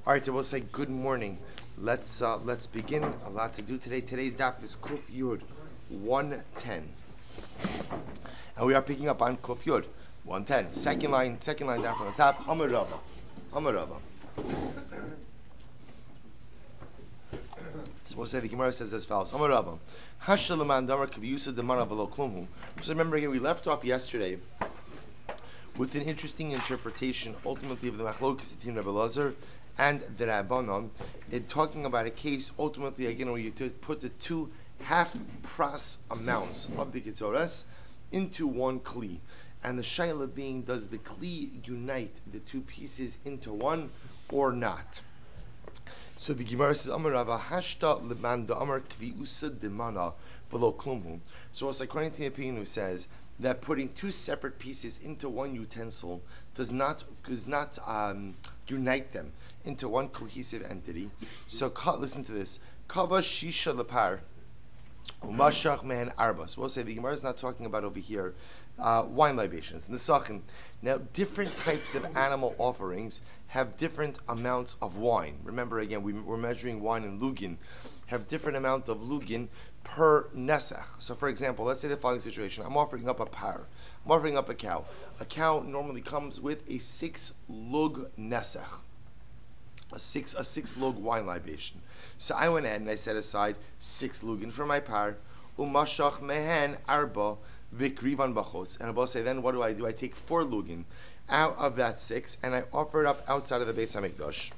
All right, so we'll say good morning. Let's begin. A lot to do today. Today's daf is Kuf Yud 110, and we are picking up on Kuf Yud 110. Second line down from the top. Amar Rava. So we'll say the Gemara says as follows. Amar Rava. Hashalaman damar kaviyusa demana v'lo klumhu. So remember again, we left off yesterday with an interesting interpretation, ultimately of the Machlokas between Rabbi Lazar and the Rabbanon, in talking about a case, ultimately again, where you put the two half-pras amounts of the Ketzoras into one Kli. And the Shaila being, does the Kli unite the two pieces into one or not? So the Gemara says, Amar Rava, Hashta leman da Amar kviusa demana v'lo klumhu. So it's according to the opinion who says that putting two separate pieces into one utensil does not unite them into one cohesive entity. So listen to this. Kava shisha lepar umashach mehen arba. So we'll say the Gemara is not talking about over here wine libations. Zevachim. Now, different types of animal offerings have different amounts of wine. Remember again, we're measuring wine in lugin. Have different amount of lugin per nesach. So for example, let's say the following situation. I'm offering up a par. I'm offering up a cow. A cow normally comes with a 6 lug nesach. A six lug wine libation. So I went ahead and I set aside 6 lugin for my par. Umashach mehen arba vikrivan bachos. And I'll say, then what do? I take 4 lugin out of that 6 and I offer it up outside of the Beis HaMikdash.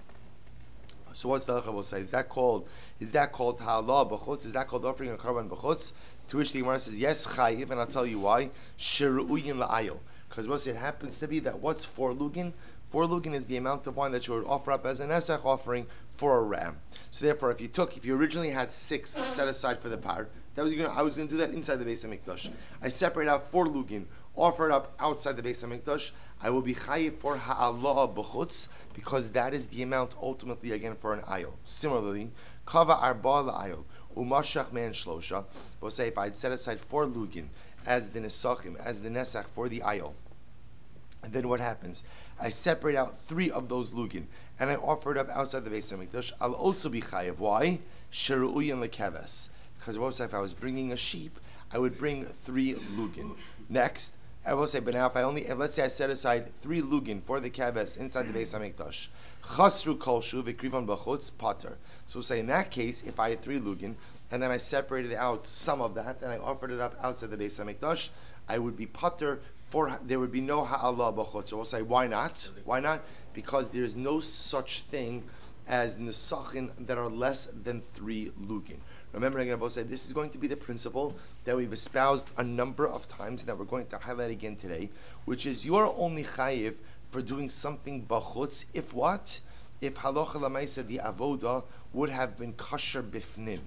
So what's the halacha will say? Is that called ha'ala b'chutz? Is that called offering a karban b'chutz? To which the Gemara says, yes, chayiv, and I'll tell you why. Sheru'uyin la'ayil. Because what it happens to be that what's 4 lugin? 4 lugin is the amount of wine that you would offer up as an esach offering for a ram. So therefore, if you originally had 6 set aside for the par, I was going to do that inside the Beis HaMikdash. I separate out 4 lugin, offer it up outside the Beis HaMikdash. I will be chayiv for ha'ala b'chutz, because that is the amount ultimately again for an ayil. Similarly, kava arba la'ayil umashach men shlosha. We'll say if I had set aside 4 lugin as the nesachim, as the nesach for the ayil, and then what happens? I separate out 3 of those lugin and I offer it up outside the Beis HaMikdash. I'll also be chayiv. Why? Sheru'uyin lekeves. Because what was if I was bringing a sheep, I would bring 3 lugin. Next, I will say, but now let's say I set aside 3 lugin for the keves inside the Beis HaMikdash. Chasru kolshu v'krivan b'chutz pater. So we'll say in that case, if I had 3 lugin and then I separated out some of that and I offered it up outside the Beis HaMikdash, I would be pater. There would be no ha'ala b'chutz. So we'll say, why not? Why not? Because there is no such thing as nesachin that are less than 3 lugin. Remember, again, I will say this is going to be the principle that we've espoused a number of times and that we're going to highlight again today, which is you're only chayiv for doing something b'chutz if what? If halacha l'maisa the avoda would have been kosher bifnim.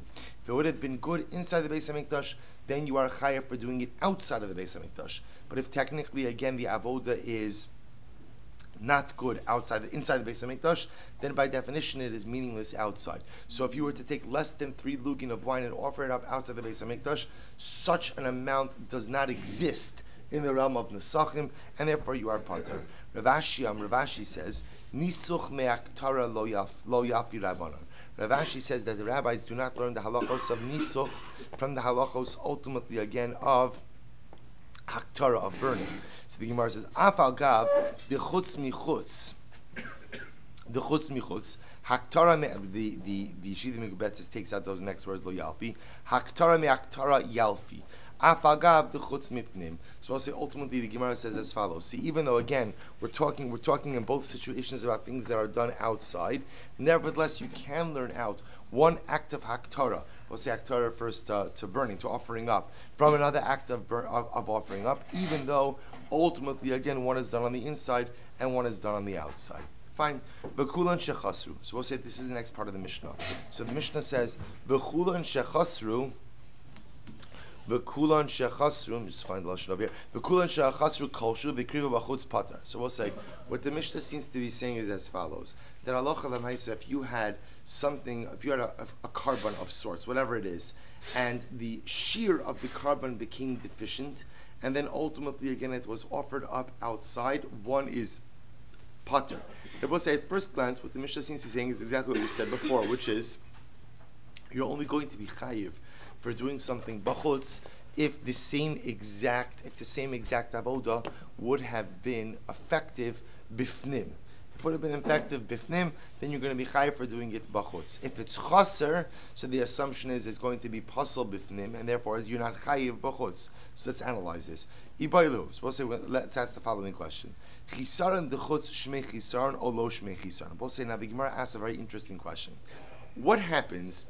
If it would have been good inside the Beis HaMikdash, then you are chayiv for doing it outside of the Beis HaMikdash. But if technically, again, the avoda is not good inside the Beis HaMikdash, then by definition it is meaningless outside. So if you were to take less than 3 lugin of wine and offer it up outside the Beis HaMikdash, such an amount does not exist in the realm of nesachim, and therefore you are pater. Ravashi says, Nisuch me'aktara lo yafi rabbanon. Ravashi says that the rabbis do not learn the halachos of nisuch from the halachos ultimately again of haktara, of burning. So the Gemara says, Afal gav the chutz michutz, haktara me. The Shita Megubetzes takes out those next words lo yalfi. Haktara me aktara yalfi. Afal gav the chutz mifnim. So I'll say ultimately the Gemara says as follows. See, even though again we're talking in both situations about things that are done outside, nevertheless you can learn out one act of haktara. We'll say haktara refers to burning, to offering up, from another act of offering up, even though ultimately, again, one is done on the inside and one is done on the outside. Fine. V'kulan shechasru. So we'll say this is the next part of the Mishnah. So the Mishnah says, V'kulan shechasru, just find the lashon over here. V'kulan shechasru kolshu v'krivu b'chutz pater. So we'll say, what the Mishnah seems to be saying is as follows. That halacha l'maisa, if you had a carbon of sorts, whatever it is, and the shear of the carbon became deficient, and then ultimately again it was offered up outside, one is Potter. I will say at first glance, what the Mishnah seems to be saying is exactly what we said before, which is you're only going to be chayiv for doing something bachutz if the same exact avoda would have been effective bifnim. If it would have been effective bifnim, then you're going to be chayiv for doing it bachutz. If it's chaser, so the assumption is it's going to be pasal bifnim, and therefore you're not chayiv bachutz. So let's analyze this. Ibailu. So let's ask the following question: Chisaron dechutz shmei chisaron or lo shmei chisaron? We'll say now the Gemara asks a very interesting question. What happens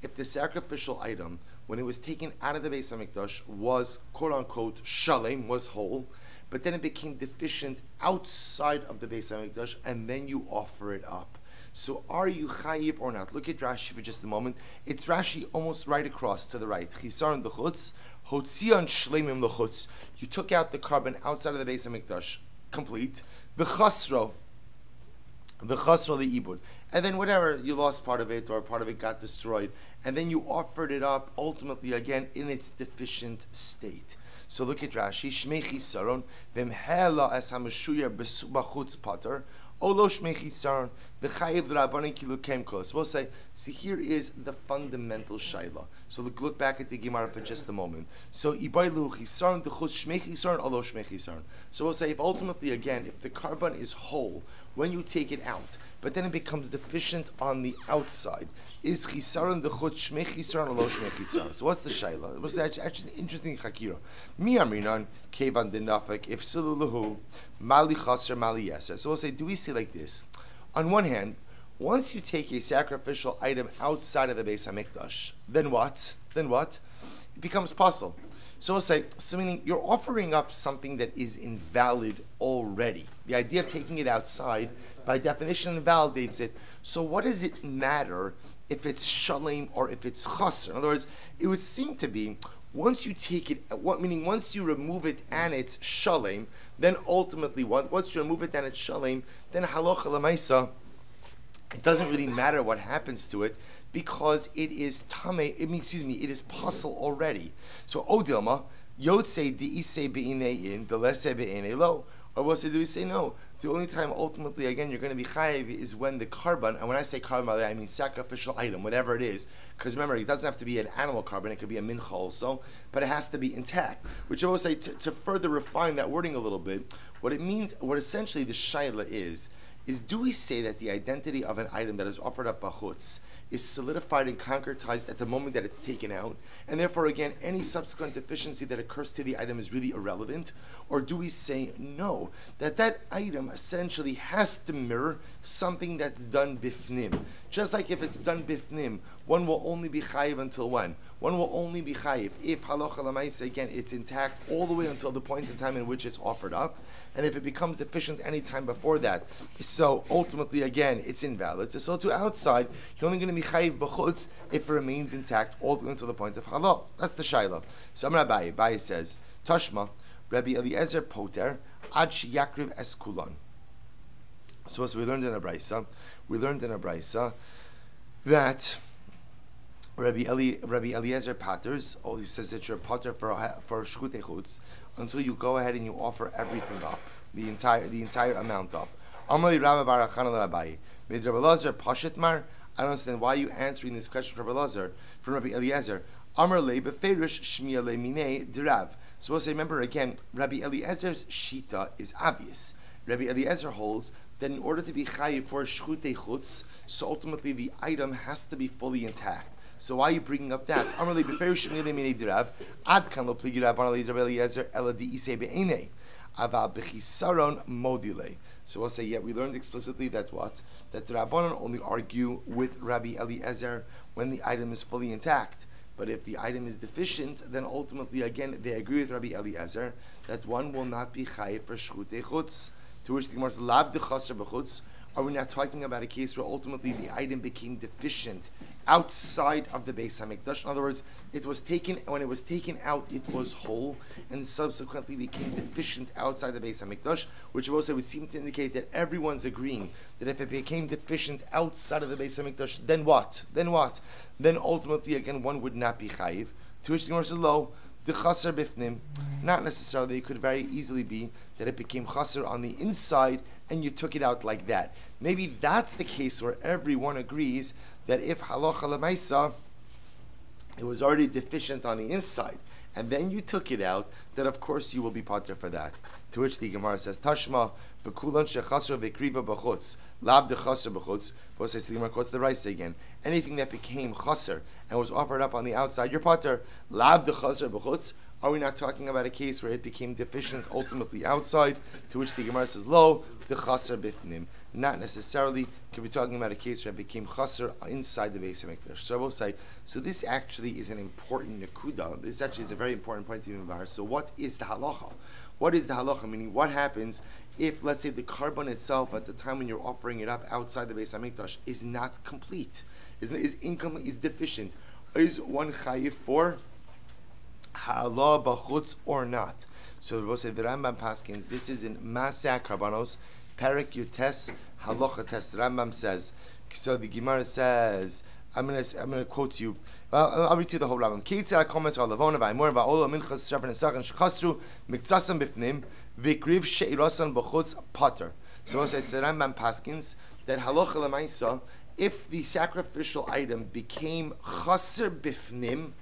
if the sacrificial item, when it was taken out of the Beis HaMikdash, was quote unquote shalem, was whole, but then it became deficient outside of the Beis HaMikdash, and then you offer it up? So are you chayiv or not? Look at Rashi for just a moment. It's Rashi almost right across to the right. Chisaron dechutz, hotzion shleimim lechutz. You took out the carbon outside of the Beis HaMikdash, complete. V'chasro the ibud. And then whatever, you lost part of it or part of it got destroyed. And then you offered it up ultimately again in its deficient state. So look at Rashi. Shmei chisaron v'mhela es hamashuyer b'chutz pater. Olo shmei chisaron v'chayiv l'rabbanan kilu kemkos. We'll say, see, here is the fundamental shayla. So look back at the Gemara for just a moment. So ibailu chisaron d'chutz shmei chisaron olo shmei chisaron. So we'll say, if ultimately again, if the carbon is whole when you take it out, but then it becomes deficient on the outside, is chisaron d'chutz shmei chisaron olo shmei chisaron? So what's the shayla? It was actually an interesting chakira. Mi amrinan kevan denafek if silulahu mali chaser mali yeser. So we'll say, do we say like this? On one hand, once you take a sacrificial item outside of the Beis HaMikdash, then what? It becomes possible. So we'll say, so meaning you're offering up something that is invalid already. The idea of taking it outside, by definition, invalidates it. So what does it matter if it's shalem or if it's chaser? In other words, it would seem to be, once you take it, once you remove it and it's shalem, then ultimately, once you remove it and it's shalem, then halacha l'maisa, it doesn't really matter what happens to it because it is tameh. It is pasul already. So odilma yotze diise beinein delese beinei lo. Or what do we say? No. The only time ultimately, again, you're going to be chayiv is when the carbon, and when I say carbon, I mean sacrificial item, whatever it is. Because remember, it doesn't have to be an animal carbon, it could be a mincha also, but it has to be intact. Which I will say, to further refine that wording a little bit, what it means, what essentially the shayla is do we say that the identity of an item that is offered up bachutz is solidified and concretized at the moment that it's taken out, and therefore again any subsequent deficiency that occurs to the item is really irrelevant? Or do we say no, that item essentially has to mirror something that's done bifnim? Just like if it's done bifnim, one will only be chayiv until when? One will only be chayiv if halacha l'maisa, again, it's intact all the way until the point in time in which it's offered up. And if it becomes deficient any time before that, so ultimately again it's invalid. So to outside, you're only going to be chayiv b'chutz if it remains intact all the way until the point of halal. That's the shayla. So Amar Abaye says, Tashma, Rabbi Eliezer Poter, Ad Yakriv Eskulan. So as we learned in a brisa that Rabbi Eliezer Paters, he says that you're Pater for shchutei chutz until you go ahead and you offer everything up, the entire amount up. Amali Rabbi Barachan Rabbi Mid Rabbi Eliezer Pashitmar. I don't understand why you answering this question from Rabbi Eliezer. Amar le beferish shmiya le minei dirav. So we'll say, remember again, Rabbi Eliezer's shita is obvious. Rabbi Eliezer holds that in order to be chayiv for shchutei chutz, so ultimately the item has to be fully intact. So why are you bringing up that? Amar le beferish shmiya le minei dirav. Ad kan lo pligi Rabban le Rabbi Eliezer ela di isei be'enei. Ava bechisaron modile. So we'll say, yeah, we learned explicitly that what? That the Rabbanon only argue with Rabbi Eliezer when the item is fully intact. But if the item is deficient, then ultimately, again, they agree with Rabbi Eliezer that one will not be chayiv for shchutei chutz. To which the Gemara says, lav dechaser b'chutz. Are we not talking about a case where ultimately the item became deficient outside of the Beis HaMikdash? In other words, when it was taken out, it was whole, and subsequently became deficient outside the Beis HaMikdash, which also would seem to indicate that everyone's agreeing that if it became deficient outside of the Beis HaMikdash, then what? Then ultimately, again, one would not be chayiv. To which the Gemara says, lo, the chaser bifnim. Not necessarily, it could very easily be that it became chaser on the inside and you took it out like that. Maybe that's the case where everyone agrees that if halacha lemaisa, it was already deficient on the inside, and then you took it out, then of course you will be pater for that. To which the Gemara says, Tashma, v'kulan shechasra v'kriva b'chutz, lab dechasra b'chutz. What's the right say again? Anything that became chaser and was offered up on the outside, you're pater. Lab dechasra b'chutz. Are we not talking about a case where it became deficient ultimately outside? To which the Gemara says, Lo, dechasra bifnim. Not necessarily. Could be talking about a case where it became chaser inside the Beis HaMikdash. So I will say, so this actually is an important nekuda. This actually is a very important point to be made. So what is the halacha? What is the halacha? Meaning, what happens if, let's say, the carbon itself at the time when you're offering it up outside the Beis HaMikdash is not complete, is incomplete, is deficient? Is one chayiv for ha'ala b'chutz or not? So we'll say the Rambam paskins. This is in Maseh Karbanos, Perek Yutes Halacha Test. The Rambam says. So the Gemara says. I'm gonna quote you. Well, I'll read you the whole Rambam. Kitzar comments on Lavona v'Aimor v'Ola Minchas Shravan Esachan Shechasru Miktsasam Bifnim V'Kriv Sheirasan B'Chutz Pater. So we'll say the Rambam paskins that Halacha L'Maisa, if the sacrificial item became chaser bifnim,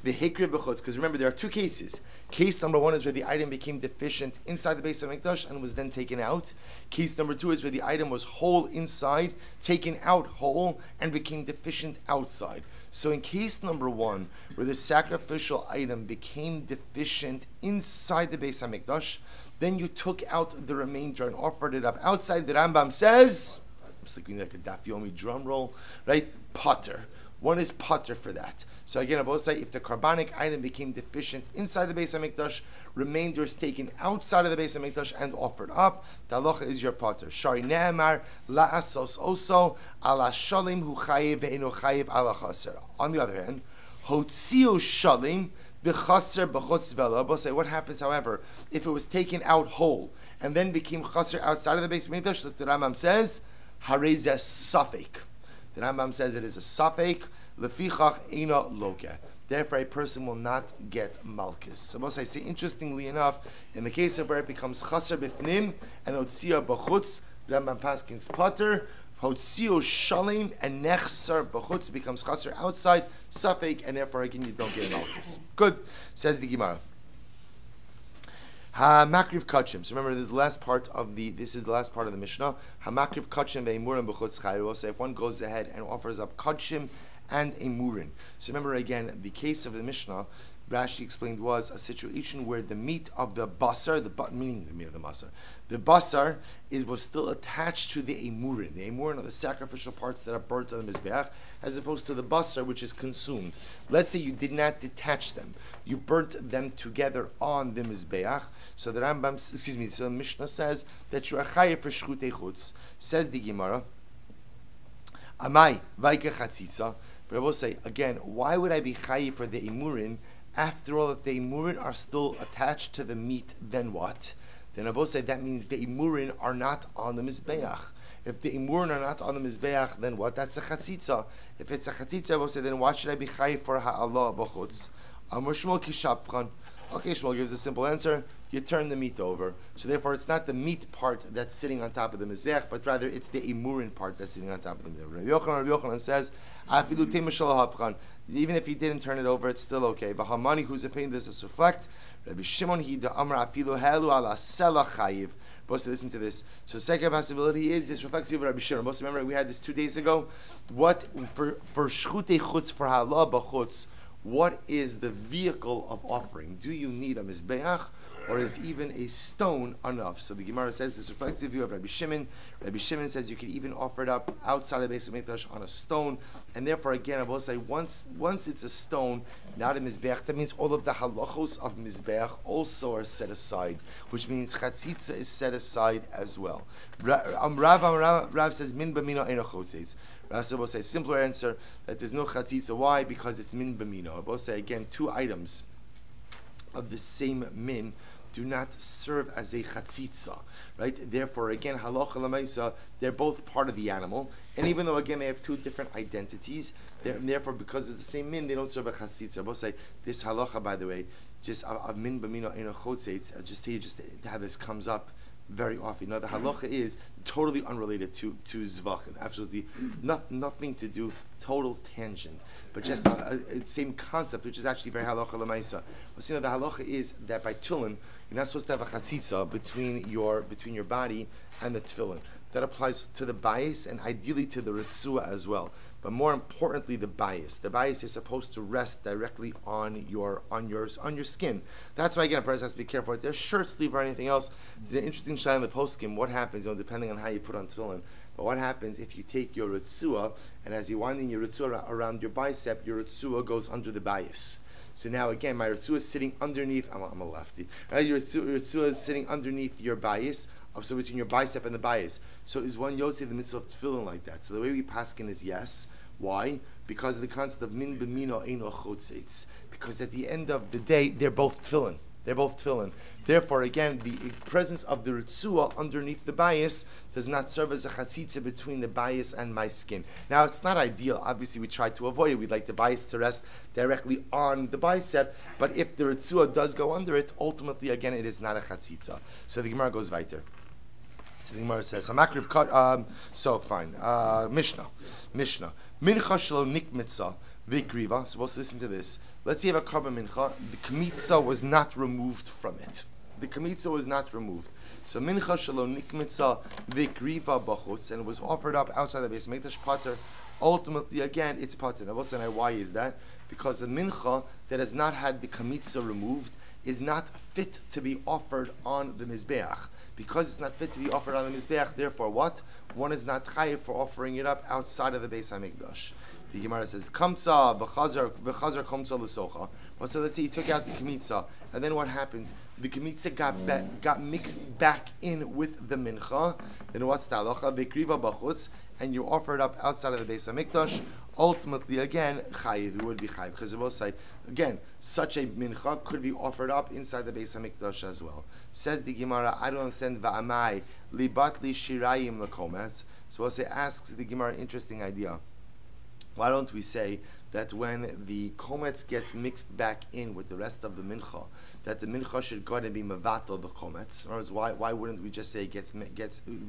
v'hikri b'chutz, because remember there are two cases. Case number one is where the item became deficient inside the Beis HaMikdash and was then taken out. Case number two is where the item was whole inside, taken out whole, and became deficient outside. So in case number one, where the sacrificial item became deficient inside the Beis HaMikdash, then you took out the remainder and offered it up outside. The Rambam says, it's like a daf yomi drum roll, right? Potter. One is potter for that. So again, I both say if the carbonic item became deficient inside the Beis HaMikdash, remainder is taken outside of the Beis HaMikdash and offered up. The halacha is your potter. Shari ne'emar la'asos oso ala shalim hu chayiv ve'eno chayiv ala chaser. On the other hand, hotzio shalim b'chaser b'chutz vela. Both say what happens, however, if it was taken out whole and then became chaser outside of the Beis HaMikdash? The Rambam says harezeh safek. The Rambam says it is a safek, lefichach eina loke. Therefore, a person will not get malchus. So, most I say, interestingly enough, in the case of where it becomes chaser bifnim and otzia b'chutz, Rambam paskins pater, hotzio shalim and nechser b'chutz becomes chaser outside, safek, and therefore again you don't get malchus. Good, says the Gemara. Ha-makriv kachim. So remember, this is the last part of the Mishnah. Ha-makriv kachim ve'emurim b'chutz chayru. So if one goes ahead and offers up kachim and emurin. So remember again, the case of the Mishnah, Rashi explained, was a situation where the meat of the basar, meaning the meat of the basar, the basar was still attached to the emurin. The emurin are the sacrificial parts that are burnt on the mizbeach, as opposed to the basar, which is consumed. Let's say you did not detach them; you burnt them together on the mizbeach. So the Rambam, so the Mishnah says that you are chayiv for shchutei chutz. Says the Gemara, Amai vaike chatzitza. But I will say again, why would I be chayiv for the emurin? After all, if the emurin are still attached to the meat, then what? Then I will say that means the emurin are not on the mizbeach. If the emurin are not on the mizbeach, then what? That's a chatzitza. If it's a chatzitza, I will say, then why should I be chayiv for ha'alah b'chutz? Amar Shmuel kishapchan. Okay, Shmuel gives a simple answer. You turn the meat over. So therefore, it's not the meat part that's sitting on top of the mizbeach, but rather it's the emurin part that's sitting on top of the mizbeach. Rabbi Yochanan says, afilu teimah, even if he didn't turn it over, it's still okay. V'hamani, who's opinion does this reflect? Rabbi Shimon he da amra afilu helu ala sela chayiv. Both listen to this. So second possibility is this reflects over Rabbi Shimon. Both remember we had this 2 days ago. What for shchutei chutz, for halah b'chutz? What is the vehicle of offering? Do you need a mizbeach, or is even a stone enough? So the Gemara says this reflects the view of Rabbi Shimon. Rabbi Shimon says you could even offer it up outside of the Beis HaMikdash on a stone, and therefore again I will say once it's a stone, not a mizbeach, that means all of the halachos of mizbeach also are set aside, which means chatzitza is set aside as well. Rav says min b'mino eno chotzes. Rav will say simpler answer that there's no chatzitza. Why? Because it's min b'mino. I will say again, two items of the same min do not serve as a chatzitza, right? Therefore, again, halacha l'maisa, they're both part of the animal, and even though again they have two different identities, therefore because it's the same min, they don't serve a chatzitza. I will say this halacha, by the way, just a min b'mino eno chotzeitz. I'll just tell you just how this comes up very often. Now the halacha is totally unrelated to Zevachim, absolutely nothing to do, total tangent, but just same concept, which is actually very halacha lemaisa. But the halacha is that by tefillin, you're not supposed to have a chatzitza between your body and the tefillin. That applies to the bias and ideally to the ritzua as well. But more importantly, the bias. The bias is supposed to rest directly on your skin. That's why again a person has to be careful. If there's shirt sleeve or anything else, there's an interesting shine in the post skin. What happens, depending on how you put on tefillin. But what happens if you take your ritzua and as you're winding your ritzua around your bicep, your ritzua goes under the bias. So now again, my ritzua is sitting underneath. I'm a lefty. Right? Your ritzua is sitting underneath your bias. So between your bicep and the bias. So is one yotze the mitzvah of tefillin like that? So the way we paskin is yes. Why? Because of the concept of min b'mino eino chotzeitz. Because at the end of the day, they're both tefillin. They're both tefillin. Therefore, again, the presence of the ritzua underneath the bias does not serve as a chatzitza between the bias and my skin. Now, it's not ideal. Obviously, we try to avoid it. We'd like the bias to rest directly on the bicep. But if the ritzua does go under it, ultimately, again, it is not a chatzitza. So the Gemara goes weiter. So the Gemara says, "Hamakriv cut." So fine. Mishnah. Mincha shelo nikmitza v'griva. Supposed to listen to this. Let's say you have a karban mincha. The kmitza was not removed from it. The kmitza was not removed. So mincha shelo nikmitza v'griva b'chutz, and it was offered up outside the base mikdash pater. Ultimately, again, it's pater. Now, why is that? Because the mincha that has not had the kmitza removed is not fit to be offered on the mizbeach. Because it's not fit to be offered on the mizbeach, therefore what? One is not chayiv for offering it up outside of the Beis HaMikdash. The Gemara says, "Kamtza v'chazar kamtza l'socha." Well, so let's say you took out the kmitza, and then what happens? The kmitza got mixed back in with the mincha. Then what's the halacha? V'kriva b'chutz, and you offer it up outside of the Beis HaMikdash. Ultimately, again, chayiv, it would be chayiv, because they both say, again, such a mincha could be offered up inside the Beis HaMikdash as well. Says the Gemara, I don't understand, va'amai, libatli shirayim l'kometz. So we'll say, asks the Gemara, interesting idea. Why don't we say that when the kometz gets mixed back in with the rest of the mincha, that the mincha should go ahead and be mevatel the kometz? In other words, why wouldn't we just say gets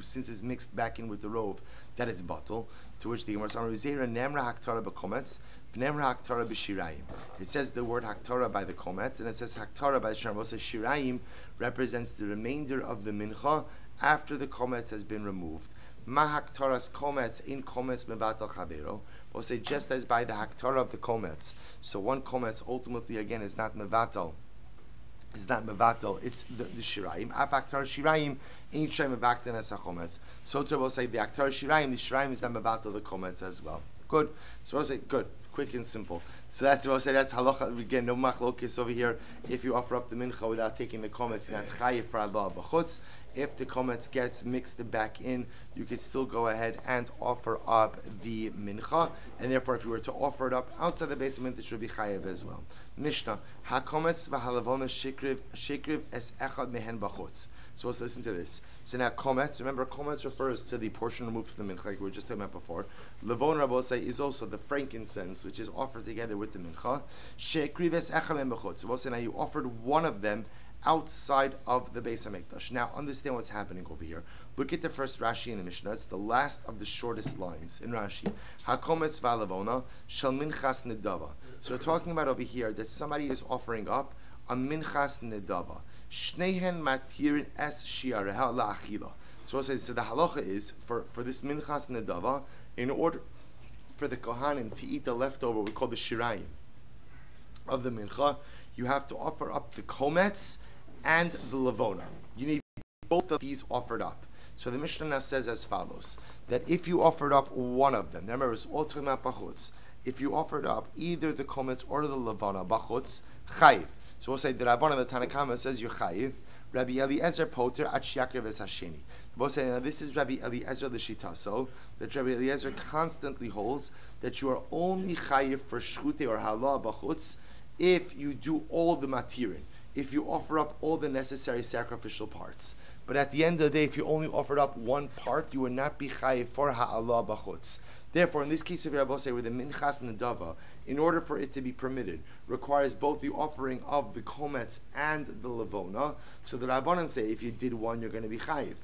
since it's mixed back in with the rov, that it's batel? To which the Gemara says, nemra haktara b'kometz, nemra haktara b'shirayim. It says the word haktara by the kometz, and it says haktara by the shirayim. Also, shirayim represents the remainder of the mincha after the kometz has been removed. Ma haktaras kometz in kometz mevatel chavero. We'll say just as by the haktara of the kometz. So one kometz ultimately again is not mevatel. It's not mevatel. It's the shirayim. Af haktara shirayim ain't shay mevakten as a kometz. So to we'll say the haktara shirayim. The shirayim is not mevatel the kometz as well. Good. So we'll say good. Quick and simple. So that's what I'll say. That's halacha. Again, no machlokes over here. If you offer up the mincha without taking the kometz, you're not chayiv for Allah b'chutz. If the kometz gets mixed back in, you could still go ahead and offer up the mincha, and therefore, if you were to offer it up outside the base of mincha, it should be chayiv as well. Mishnah: hakometz v'halavona shikriv es echad mehen b'chutz. So let's listen to this. So now kometz, remember kometz refers to the portion removed from the mincha, like we were just talking about before. Levon Rabbosai is also the frankincense, which is offered together with the mincha. Shekriv es echad mehen b'chutz. So we'll say now you offered one of them outside of the Beis HaMikdash. Now, understand what's happening over here. Look at the first Rashi in the Mishnah. It's the last of the shortest lines in Rashi. Hakometz v'alavona shel minchas nedava. So we're talking about over here that somebody is offering up a minchas nedava. Shnehen matirin es shiareha la'achila. So the halacha is, for this minchas nedava, in order for the kohanim to eat the leftover, we call the shirayim of the mincha, you have to offer up the kometz and the levona. You need both of these offered up. So the Mishnah now says as follows, that if you offered up one of them, remember it's all talking about bachutz, if you offered up either the kometz or the levona, bachutz, chayiv. So we'll say the Rabban of the Tanakama says you're chayiv. Rabbi Eliezer poter at shiakrev es hasheni. We'll say now this is Rabbi Eliezer the shitaso, that Rabbi Eliezer constantly holds that you are only chayiv for shchute or halah bachutz if you do all the matirin, if you offer up all the necessary sacrificial parts. But at the end of the day, if you only offered up one part, you would not be chayiv for ha'alah b'chutz. Therefore, in this case of Rabbi say, where the minchas nedava, in order for it to be permitted, requires both the offering of the kometz and the levona. So the Rabbanan say, if you did one, you're going to be chayiv.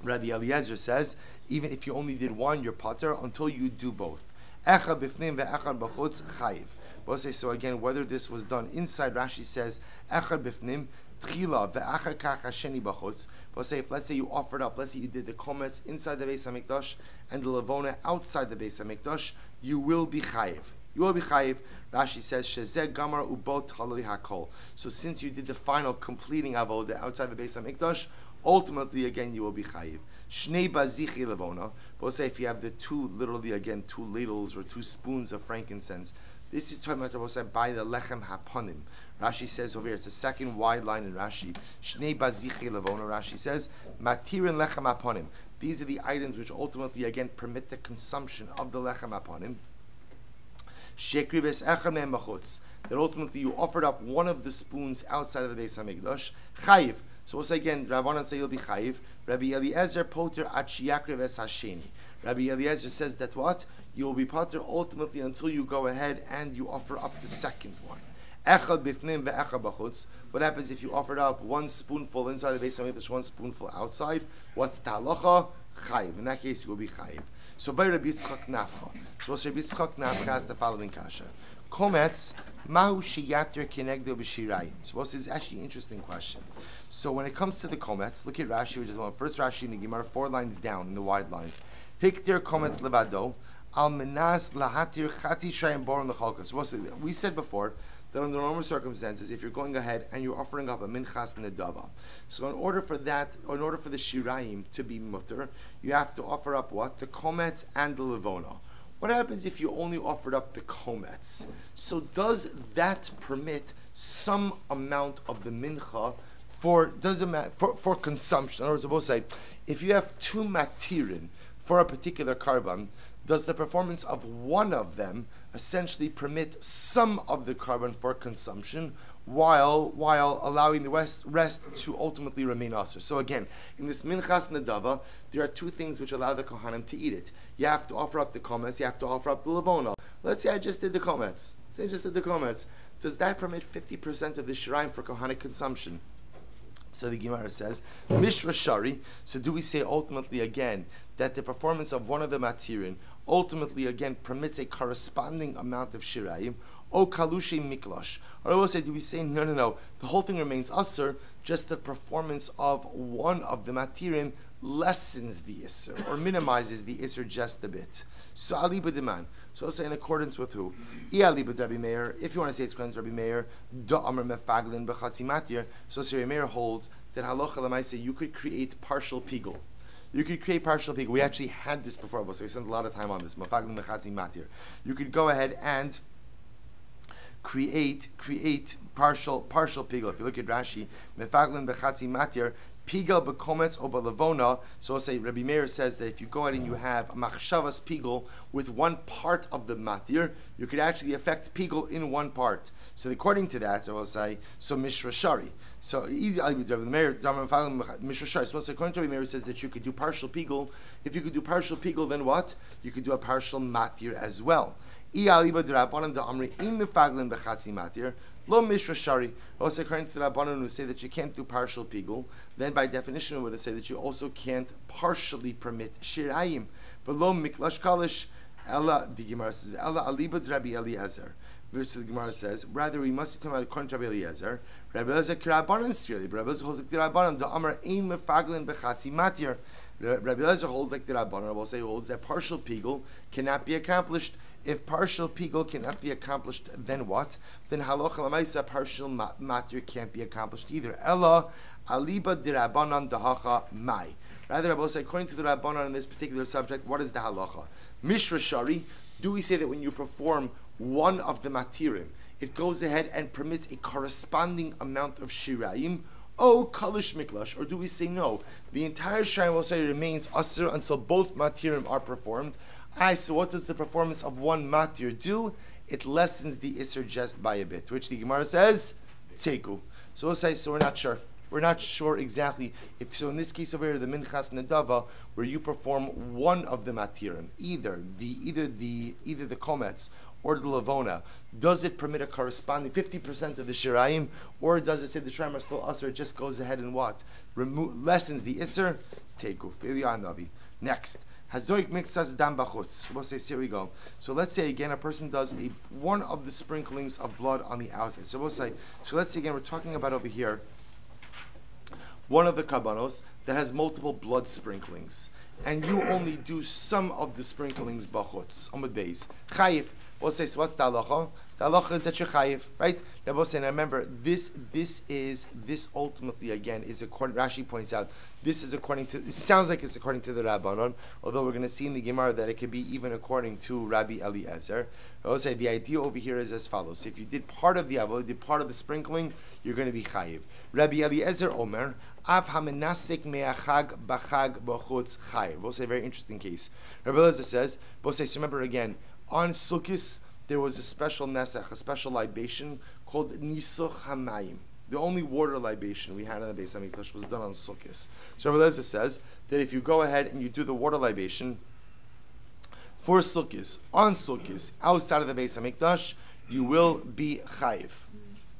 Rabbi Eliezer says, even if you only did one, you're pater until you do both. Echad bifnim ve'echad b'chutz chayiv. So again, whether this was done inside, Rashi says, echad bifnim, tchila ve'achar kach hasheni b'chutz. If let's say you offered up, let's say you did the kometz inside the Beis HaMikdash and the levona outside the Beis HaMikdash, you will be chayiv. You will be chayiv. Rashi says, shezeh gamar ubot haloi hakol. So since you did the final completing avodah outside the Beis HaMikdash, ultimately again you will be chayiv. Shnei bazichi levona. If you have the two, literally again, two ladles or two spoons of frankincense, this is talking about by the lechem haponim. Rashi says over here, it's a second wide line in Rashi. Shnei bazichi levona. Rashi says, matirin lechem haponim. These are the items which ultimately again permit the consumption of the lechem haponim. Shekribes echad mehem b'chutz. That ultimately you offered up one of the spoons outside of the Beis HaMikdash. Chayiv. So once again, Rabbanan say you'll be chayiv. Rabbi Eliezer poter at sheyakriv es hasheni. Rabbi Eliezer says that what? You will be poter ultimately until you go ahead and you offer up the second one. Echad bifnim ve'echad b'chutz. What happens if you offered up one spoonful inside the Beis HaMikdash, one spoonful outside? What's the halacha? Chayiv. In that case, you will be chayiv. So by Rabbi Yitzchak Nafcha. So Rabbi Yitzchak Nafcha has the following kasha. Kometz mahu sheyatir kenegdo b'shirayim. So this is actually an interesting question. So when it comes to the kometz, look at Rashi, which is one first Rashi in the Gemara, 4 lines down in the wide lines. Hiktir kometz levado al menas lahatir chati shayim boron lechalka. So we said before that under normal circumstances, if you're going ahead and you're offering up a minchas nedava, so in order for the shirayim to be mutter, you have to offer up what? The kometz and the levona. What happens if you only offered up the kometz? So does that permit some amount of the mincha for consumption? In other words, I will say, if you have 2 matirin for a particular karban, does the performance of one of them essentially permit some of the carbon for consumption, while allowing the rest to ultimately remain usher? So again, in this minchas nedava, there are 2 things which allow the kohanim to eat it. You have to offer up the kometz, you have to offer up the levona. Let's say I just did the kometz. Does that permit 50% of the shiraim for kohanic consumption? So the Gemara says, Mishra Shari. So do we say ultimately again that the performance of one of the matirin ultimately again permits a corresponding amount of shirayim? O kalushi miklash. Or I will say, do we say no? The whole thing remains usher. Just the performance of one of the matirin lessens the isser or minimizes the isser just a bit. So Ali b'deman. So I'll say in accordance with who? Ali b'Rabbi Meir. If you want to say it's according to Rabbi Meir, da amar mefaglin b'chatzi matir. So Rabbi Meir holds that halacha l'maisa you could create partial pigul. You could create partial pigul. We actually had this before, so we spent a lot of time on this. Mefaglin b'chatzi matir. You could go ahead and create partial pigul. If you look at Rashi, mefaglin b'chatzi matir. Pigel bekometz or belavona. So I'll say Rabbi Meir says that if you go ahead and you have a machshavas pigel with one part of the matir, you could actually affect pigel in one part. So according to that, I will say so mishra shari. So easy. Rabbi Meir mishra shari. So according to Rabbi Meir says that you could do partial pigel. If you could do partial pigel, then what? You could do a partial matir as well. Lo mishra shari. Also, according to the Rabbanan who say that you can't do partial pigul, then by definition we would say that you also can't partially permit shirayim. But lo miklash kalish. Ella, the Gemara says, Ella alibad Rabbi Eliezer. Versus the Gemara says, rather we must be talking about according to Rabbi Eliezer. Rabbi Eliezer k'Rabbanan sirli. Rabbi Eliezer holds like the Rabbanan. The Amar ein mefaglin bechatzi matir. Rabbi Eliezer holds like the Rabbanan. I will say holds that partial pigul cannot be accomplished. If partial pigul cannot be accomplished, then what? Then halacha l'maisa partial matir can't be accomplished either. Ella aliba d'Rabbanan dahacha mai. Rather, I will say according to the Rabbanan on this particular subject, what is the halacha? Mishra shari. Do we say that when you perform one of the matirim, it goes ahead and permits a corresponding amount of shirayim? Oh, kalish miklash. Or do we say no? The entire shirayim will say remains asr until both matirim are performed. So what does the performance of one matir do? It lessens the isser just by a bit, which the Gemara says, teku. So we'll say, so we're not sure. We're not sure exactly if so. In this case over here, the minchas nedava, where you perform one of the matirim, either the komets or the lavona, does it permit a corresponding 50% of the shirayim, or does it say the shirayim are still usher? It just goes ahead and what lessens the iser. Teku. Next. Hazoik mixas dam bachutz. We'll say, here we go. So let's say again, a person does one of the sprinklings of blood on the outside. So we'll say, let's say again, we're talking about over here, one of the karbanos that has multiple blood sprinklings, and you only do some of the sprinklings bachutz. Amud beis chayiv. We'll say, so what's the halacha? The halacha is that you're chayiv, right? Now we'll say, now remember, this ultimately again is according. Rashi points out, this is according to. It sounds like it's according to the Rabbanon, although we're going to see in the Gemara that it could be even according to Rabbi Eliezer. I will say the idea over here is as follows: if you did part of the avodah, did part of the sprinkling, you're going to be chayiv. Rabbi Eliezer Omer. Av hamenasik me'achag b'chag b'chutz chayiv. We'll say a very interesting case. Rabbi Eliezer says, we'll say, so remember again, on Sukkot, there was a special nesach, a special libation called Nisuch HaMayim. The only water libation we had in the Beis HaMikdash was done on Sukkot. So Rabbi Eliezer says that if you go ahead and you do the water libation for Sukkot, on Sukkot, outside of the Beis HaMikdash, you will be chayiv.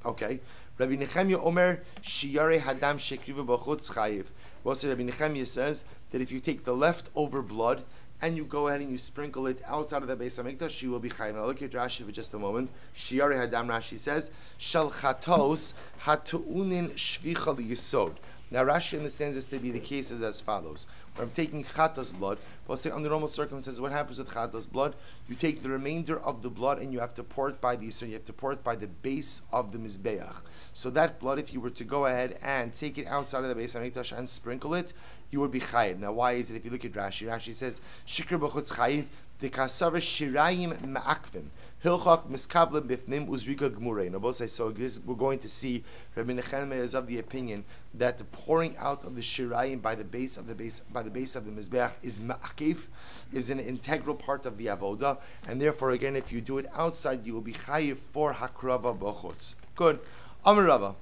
Okay? Rabbi Nechemia Omer, Shiyare Hadam Shekrivu B'chutz chayiv. Well, so Rabbi Nechemia says that if you take the leftover blood and you go ahead and you sprinkle it outside of the Beis HaMikdash, you will be chayiv. Now look at Rashi for just a moment. Shiyare Hadam, Rashi says, Shal Chatos Hatu'unin Shvicha L'Yisod. Now Rashi understands this to be the case as follows. When I'm taking chatas blood, we'll say under normal circumstances, what happens with chatas blood? You take the remainder of the blood and you have to pour it by the Yisur, you have to pour it by the base of the Mizbeach. So that blood, if you were to go ahead and take it outside of the Beis HaMikdash and sprinkle it, you would be chayiv. Now why is it? If you look at Rashi, Rashi says, Shikr b'chutz chayiv, dekasar shirayim ma'akvim. Hilchach miskabla bifnim uzrika gmurei. Now both say, so we're going to see Rabbi Nechemia is of the opinion that the pouring out of the shirayim by the base of the mizbeach is ma'akiv, is an integral part of the avoda, and therefore again, if you do it outside, you will be chayiv for hakrava b'chutz. Good. Amar Rava,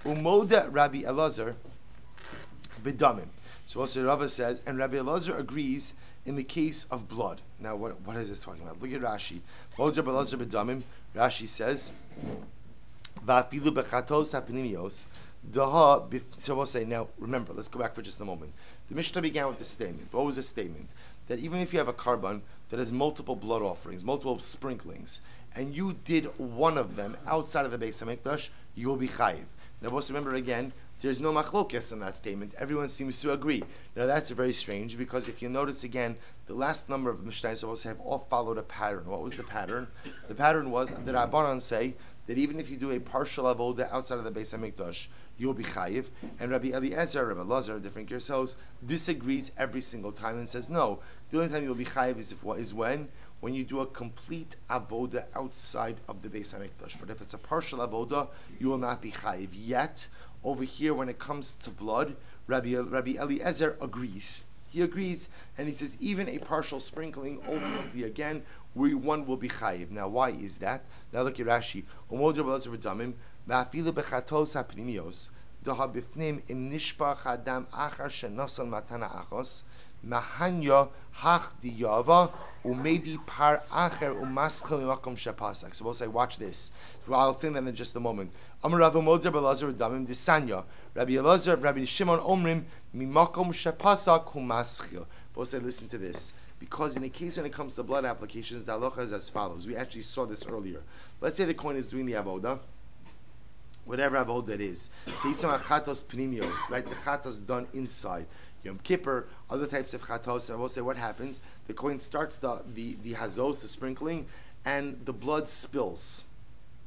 umoda Rabbi Elazar b'damim. So also Rava says, and Rabbi Elazar agrees in the case of blood. Now, what is this talking about? Look at Rashi. Moda Rabbi Elazar b'damim. Rashi says, va'afilu bechatos hapinimios daha. So we'll say now. Remember, let's go back for just a moment. The Mishnah began with this statement. What was the statement? That even if you have a karban that has multiple blood offerings, multiple sprinklings, and you did one of them outside of the Beis HaMikdash, you will be chayiv. Now, also remember again, there's no machlokes in that statement. Everyone seems to agree. Now, that's very strange because if you notice again, the last number of Mishnahs also have all followed a pattern. What was the pattern? The pattern was the Rabbanan say that even if you do a partial avoda outside of the Beis HaMikdash, you'll be chayiv. And Rabbi Eliezer, Rabbi Elazar, different yourselves, disagrees every single time and says no. The only time you'll be chayiv is when you do a complete avoda outside of the Beis HaMikdash. But if it's a partial avoda, you will not be chayiv. Yet, over here, when it comes to blood, Rabbi Eliezer agrees. He agrees, and he says even a partial sprinkling, ultimately again, one will be chayiv. Now, why is that? Now look at Rashi. Umod Rabbi Eliezer b'damim, va'afilu bechatos hapnimios, daha bifnim im nishpach adam achar shenosal matana achos, mahanya hach diyava umevi par acher umaschel mimakom shepasak. So we'll say, watch this. Well, I'll say that in just a moment. Amar Rav Umod Rabbi Elazar b'damim disanya. Rabbi Elazar, Rabbi Shimon Omrim mimakom shepasak umaschil. We'll say, listen to this. Because in a case when it comes to blood applications, the halacha is as follows. We actually saw this earlier. Let's say the kohen is doing the avoda, whatever avoda it is. So he's talking about chatos pnimios, right? The chatos done inside. Yom Kippur, other types of chatos. And I will say what happens. The kohen starts the hazos, the sprinkling, and the blood spills.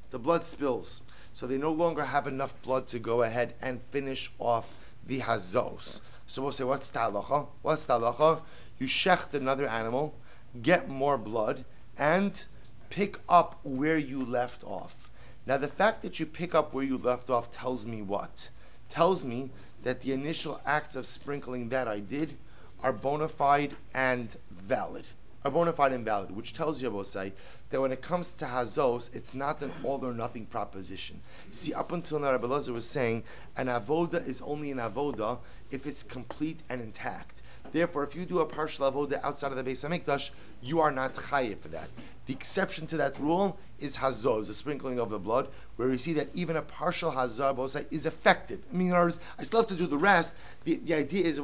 The blood spills. So they no longer have enough blood to go ahead and finish off the hazos. So we'll say, what's the halacha? What's the halacha? You shecht another animal, get more blood, and pick up where you left off. Now, the fact that you pick up where you left off tells me what? Tells me that the initial acts of sprinkling that I did are bona fide and valid. Are bona fide and valid, which tells you, I will say, that when it comes to hazos, it's not an all or nothing proposition. See, up until now, Rabbi Elazar was saying an avoda is only an avoda if it's complete and intact. Therefore, if you do a partial avoda outside of the Beis Hamikdash, you are not chayiv for that. The exception to that rule is hazos, the sprinkling of the blood, where we see that even a partial hazar is effective. I mean, in other words, I still have to do the rest. The idea is,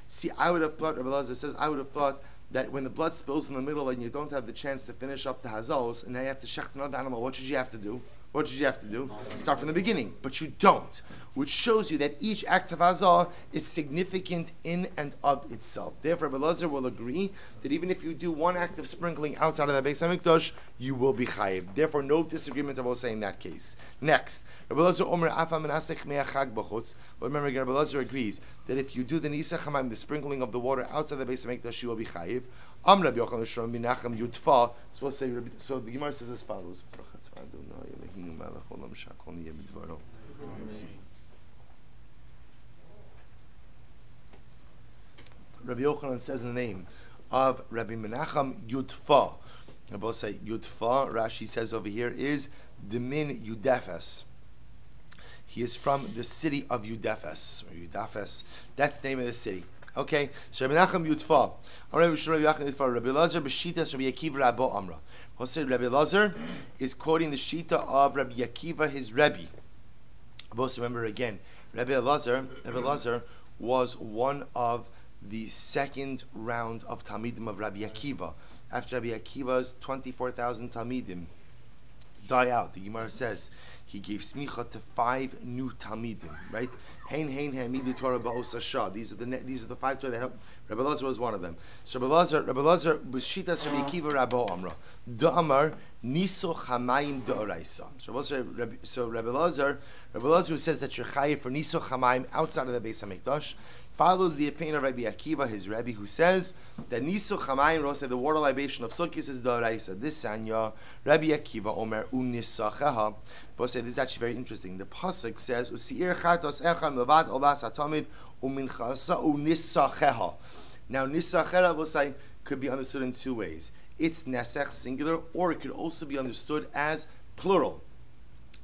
see, I would have thought, Rabbi Elazar says, I would have thought that when the blood spills in the middle and you don't have the chance to finish up the hazos, and now you have to shecht another animal, what should you have to do? What should you have to do? Start from the beginning. But you don't. Which shows you that each act of hazah is significant in and of itself. Therefore, Rabbi Elazar will agree that even if you do one act of sprinkling outside of the Beis Hamikdash, you will be chayiv. Therefore, no disagreement about saying that case. Next, Rabbi Elazar Omer Afa Menasech Me'achag B'chutz. But remember again, Rabbi Elazar agrees that if you do the Nisa Chamaim, the sprinkling of the water outside the Beis Hamikdash, you will be chayiv. Am Rabbi Yochanan Shlomo Menachem Yutfa. So the Gemara says as follows. Rabbi Yochanan says in the name of Rabbi Menachem Yudfa. I both say Yudfa. Rashi says over here is Demin Yudefes. He is from the city of Yudefes or Yudafes. That's the name of the city. Okay, so Rabbi Menachem Yudfa. Rabbi Elazar b'shitas Rabbi Akiva Rabbo Amra. We'll say Rabbi Elazar is quoting the shita of Rabbi Akiva, his Rebbe. Both remember again, Rabbi Elazar was one of the second round of Talmidim of Rabbi Akiva. After Rabbi Akiva's 24,000 Talmidim die out, the Gemara says he gave smicha to 5 new Talmidim, right? These are the 5 Torah that helped. Rabbi Elazar was one of them. So Rabbi Elazar was shitas Rabbi Akiva Rabbo Amra. Da'amar niso chamayim da'oraisa. So Rabbi Elazar who says that you're chayiv for niso chamayim outside of the Beis Hamikdash follows the opinion of Rabbi Akiva, his Rebbe, who says that niso chamayim, the water libation of Sukkot is da'oraisa. This sanya Rabbi Akiva Omer unisacheha. But this is actually very interesting. The pasuk says usiir chatos echam levad olas hatamid uminchasa unisacheha. Now nisacheha could be understood in 2 ways. It's nesech singular, or it could also be understood as plural.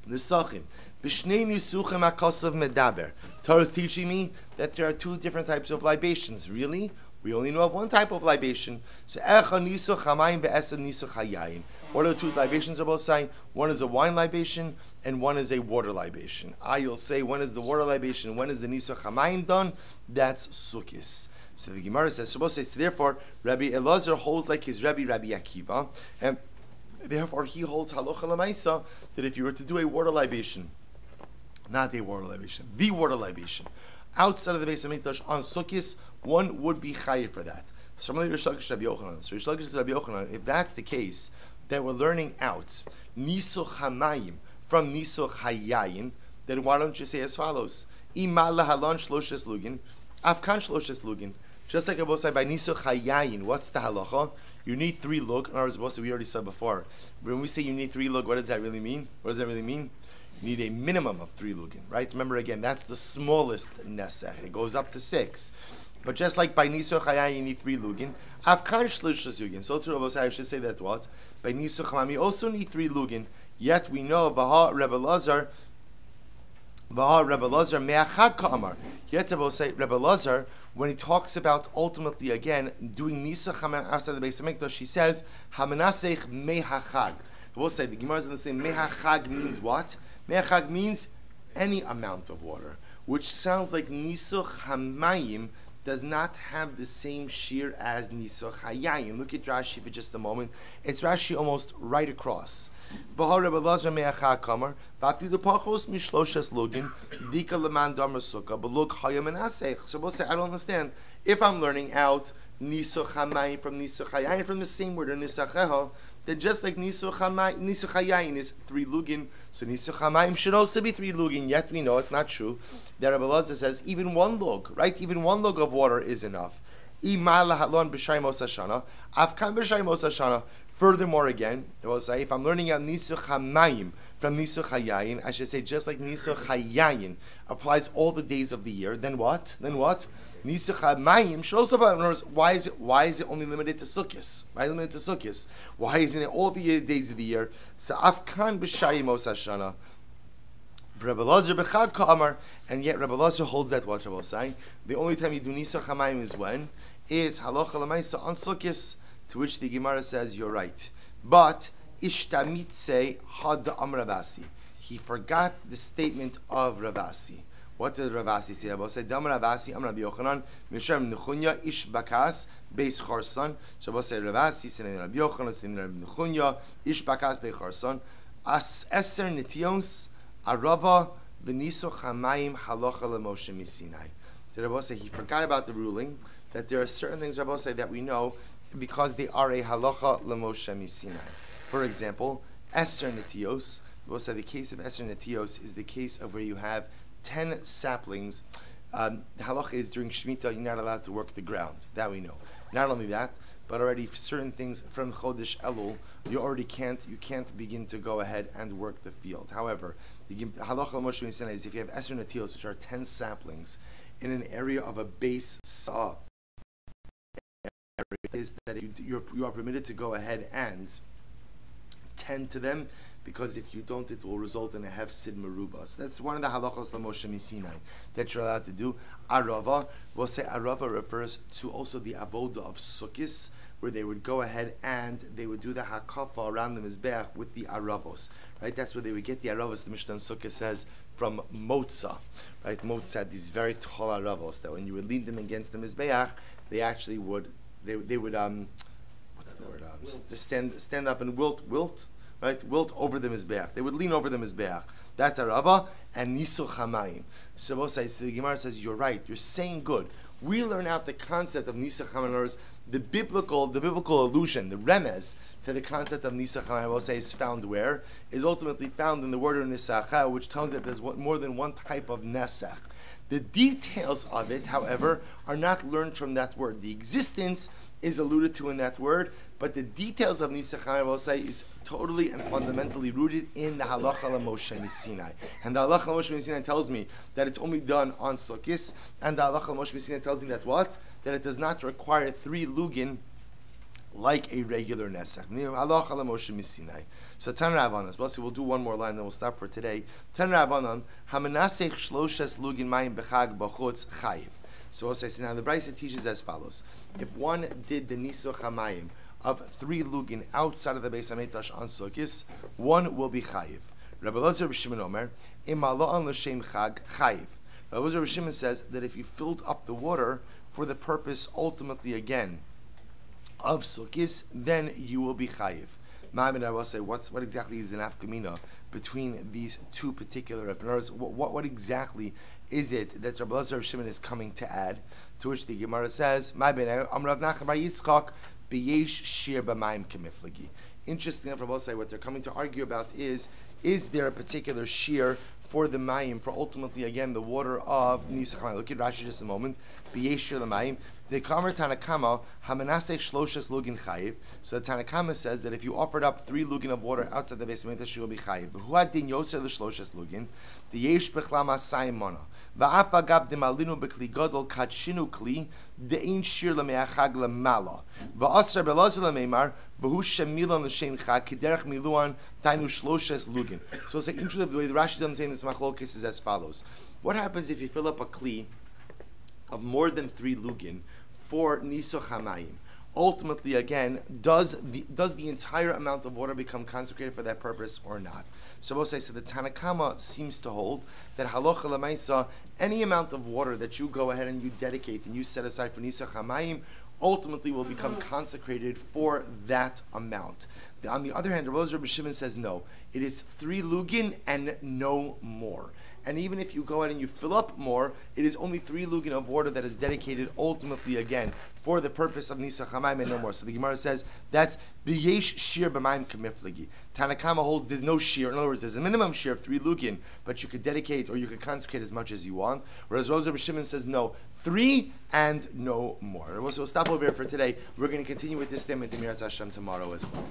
Nisachim. B'shnei nisuchim akasav medaber. Torah is teaching me that there are 2 different types of libations. Really? We only know of one type of libation. So echa nisuch hamayim ve'esa nisuch hayayin. What are the 2 libations are both saying? One is a wine libation and one is a water libation. You'll say when is the water libation, when is the nisuch hamayim done? That's sukkis. So the Gemara says, so therefore, Rabbi Elazar holds like his Rabbi Akiva, and therefore he holds halacha l'maisa that if you were to do a water libation, not a water libation, the water libation, outside of the Beis Hamikdash on Sukkis, one would be chayiv for that. So Rabbi Yochanan, if that's the case, that we're learning out niso chamayim from niso hayayin, then why don't you say as follows? Ima lahalon shloshes lugin, afkan shloshes lugin. Just like Rabbi said by niso chayayin, what's the halacha? You need 3 lug. In other words, we already said before. When we say you need 3 lug, what does that really mean? What does that really mean? You need a minimum of 3 lugin, right? Remember again, that's the smallest nesech. It goes up to 6. But just like by niso chayayin, you need 3 lugin. Afkan shloshes lugin. So to Rabbi I should say that what? By niso chamam, you also need 3 lugin. Yet we know Vaha Rabbi Elazar me'achad ka'amar. Yet Rabbi Elazar, when he talks about ultimately again doing nisa chamam outside the Beis Hamikdash, he says hamanasech me'achag. We'll say the Gemara is going to say me'achag means what? Me'achag means any amount of water, which sounds like nisa chamayim does not have the same shear as nisa chayayin. Look at Rashi for just a moment. It's Rashi almost right across. Bahar Rabbi Elazar me'achag kamar v'afilu pachos mishloshes lugin dika leman damar sukkah but look hayam menasech. So we'll say I don't understand. If I'm learning out nisa chamayim from nisa chayayin from the same word or nisacheha, then just like nisa chayayin is 3 lugin, so nisa chamayim should also be 3 lugin. Yet we know it's not true. That Rabbi Elazar says even 1 lug, right? Even 1 lug of water is enough. Furthermore, again, it will say, if I'm learning out Nisuch HaMayim from Nisuch HaYayin, I should say just like Nisuch HaYayin applies all the days of the year, then what? Nisuch HaMayim should also apply. Why is it only limited to Sukkos? Why is it limited to Sukkos? Why isn't it all the days of the year? So Afkan B'Shari Mos Hashana. Rabbi Lazar Bechad Ka'amar, and yet Rabbi Lazar holds that what Rabbi say. The only time you do Nisuch HaMayim is when? Is Halacha L'Maisa on Sukkos. To which the Gemara says, you're right. But, Ishtamitse had Ravasi. He forgot the statement of Ravasi. What did Ravasi say? Rabbi said, Dam Ravasi, Am Rabbi Yochanan, Mishem Nechunya, Ish Bakas, Beis Charson. So Rabbi said, Ravasi, Sinem Rabbi Yochanan, Sinem Rabbi Nechunya, Ish Bakas, Beis Charson. As Eser Nitios, Arava, V'Nisuch HaMayim, Halacha L'Moshe Misinai. So Rabbi said, he forgot about the ruling, that there are certain things, Rabbi said, that we know, because they are a halacha l'Moshe Misinai. For example, Eser Netios. We'll say the case of Eser Netios is the case of where you have 10 saplings. The halacha is during Shemitah, you're not allowed to work the ground. That we know. Not only that, but already certain things from Chodesh Elul, you can't begin to go ahead and work the field. However, the halacha l'Moshe Misinai is if you have Eser Netios, which are 10 saplings, in an area of a base saw, is that you are permitted to go ahead and tend to them, because if you don't, it will result in a hefsid meruba. So that's one of the halachos l'Moshe Misinai that you're allowed to do. Arava, we'll say Arava refers to also the avoda of Sukkis, where they would go ahead and they would do the hakafa around the mizbeach with the aravos. Right, that's where they would get the aravos. The Mishnah Sukkah says from Motza. Right, Motza had these very tall aravos that when you would lean them against the mizbeach, they actually would. They would what's the word? Stand up and wilt, right? Wilt over the mizbeach. They would lean over the mizbeach. That's Arava and Nisuch HaMayim. So the Gemara says, you're right. You're saying good. We learn out the concept of Nisuch HaMayim, the biblical allusion, the remez to the concept of Nisuch HaMayim. I will say is found where? Is ultimately found in the word of Nisacha, which tells that there's more than one type of nesach. The details of it, however, are not learned from that word. The existence is alluded to in that word, but the details of Nisuch HaMayim, I will say, is totally and fundamentally rooted in the halacha l'Moshe Misinai. And the halacha l'Moshe Misinai tells me that it's only done on Sukkos, and the halacha l'Moshe Misinai tells me that what? That it does not require 3 lugin like a regular nesach. Halacha l'Moshe Misinai. So Tan Rabbanan. We'll do one more line, then we'll stop for today. Tan Rabbanan. Hamanasech shloshes lugin mayim bechag b'chutz chayiv. So we'll say, so now the Brisa teaches as follows: if one did the Nisuch HaMayim of 3 lugin outside of the Beis Hamikdash on Sukkos, one will be chayiv. Rabbi Lazar B'Shimon Omer, imalo'an l'shem chag chayiv. Rabbi Lazar B'Shimon says that if you filled up the water for the purpose, ultimately again, of Sukkos, then you will be chayiv. Ma'amin, I will say, what exactly is the nafkamina between these two particular Rabbanos? What exactly is it that Rabbi Lazar Shimon is coming to add? To which the Gemara says, Ma'amin, Amrav Nachman Bar Yitzchak b'yesh shir b'mayim kemiflagi. Interesting enough, Rabbi say what they're coming to argue about is there a particular shear for the mayim, for ultimately again the water of Nisuch HaMayim? Look at Rashi just a moment. B'yesh shir l'mayim. The Kamer Tanakama Hamanase Shloshes Lugin Chayiv. So the Tanakama says that if you offered up 3 lugin of water outside the Beis Hamikdash, you will be Chayiv. But who had din Yoser l'Shloshes Lugin? The Yesh Bechlama Saimona. Va'af agab demalinu bekli gadol katshinu kli de'in shir lemeachag lemala. Va'asar belazar lemeimar v'hu shemilan l'shem chag kiderech miluan tainu shloshes lugin. So it's like interesting the way the Rashi doesn't say in this machlokes is as follows: what happens if you fill up a kli of more than 3 lugin for Nisuch HaMayim? Ultimately, again, does the entire amount of water become consecrated for that purpose or not? So we'll say, so the Tanakama seems to hold that halacha l'maisa, any amount of water that you go ahead and you dedicate and you set aside for Nisuch HaMayim ultimately will become consecrated for that amount. On the other hand, Rabbi Shimon says no. It is 3 lugin and no more. And even if you go out and you fill up more, it is only 3 lugin of water that is dedicated ultimately again for the purpose of Nisa Chamaim and no more. So the Gemara says that's B'yesh Shir B'mayim Kamiflagi. Tanakama holds there's no shear. In other words, there's a minimum shear of 3 lugin, but you could dedicate or you could consecrate as much as you want. Whereas Rabbi Shimon says no, 3 and no more. So we'll stop over here for today. We're going to continue with this theme at the Miras Hashem tomorrow as well.